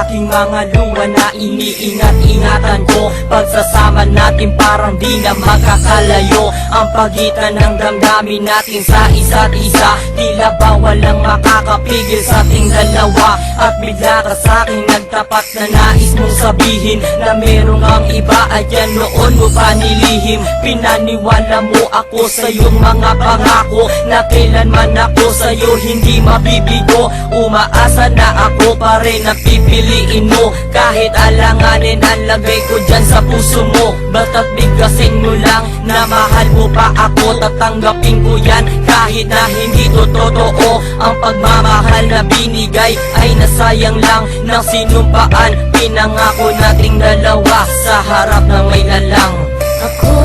aking mga luha na iniingat-ingatan ko. Pagsasama natin parang di na makakalayo ang pagitan ng damdamin natin sa isa't isa. Tila ba walang makakapigil sa ating dalawa. At bigla ka sa'king nagtapat na nais mong sabihin na merong ang iba at yan noon mo pa nilihim. Pinaniwala mo ako sa iyong mga pangako na kailanman ako sa'yo hindi mabibigo. Umaasa na ako pa rin na pipiliin mo kahit alanganin ang lagay ko dyan sa puso mo. Basta't bigkasin mo lang na mahal mo pa ako, tatanggapin ko yan kahit na hindi to totoo. Ang pagmamahal na binigay ay nasayang lang ng sinumpaan. Pinangako nating dalawa sa harap ng may lalang. Ako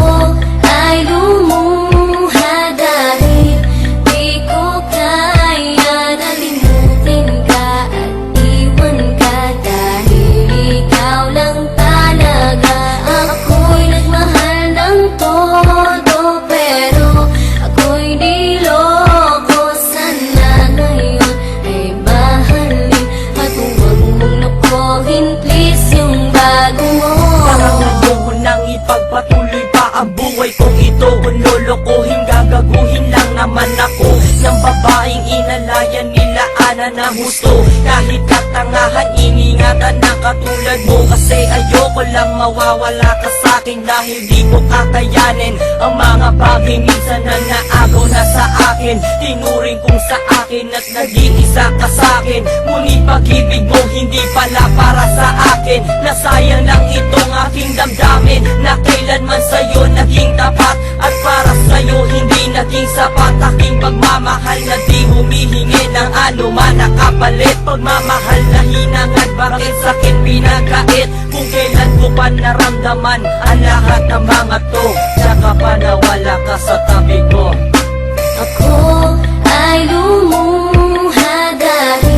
ay lumuha dahil di ko kaya na limutin ka at iwan ka, dahil ikaw lang talaga. Ako'y nagmahal ng todo pero ako'y niloko. Sana ngayon ay mahalin at huwag mong nakuhin please yung bago mo. Parang ayoko nang ipagpatuloy pa ang buhay kong ito. Kung lolokohin, gagaguhin lang naman ako ng babaeng inalayan nila ana na husto. Kahit katangahan, iningatan na katulad mo. Kasi ayoko lang mawawala ka sa'kin dahil di ko kakayanin ang mga bagay minsan na naagaw na sa akin. Tinuring kong sa akin at nag-iisa ka sa'kin. Ngunit pag-ibig mo hindi pala para sa akin. Nasayang lang itong aking damdamin na kailanman sa'yo naging tapat. At para sa'yo hindi naging sapat aking pagmamahal na di humihingi ng anuman na kapalit. Pagmamahal na hinangad, bakit sakit pinagkait? Kung kailan ko pa naramdaman ang lahat ng mga to, tsaka pa nawala ka sa tabi ko. Ako ay lumuha dahil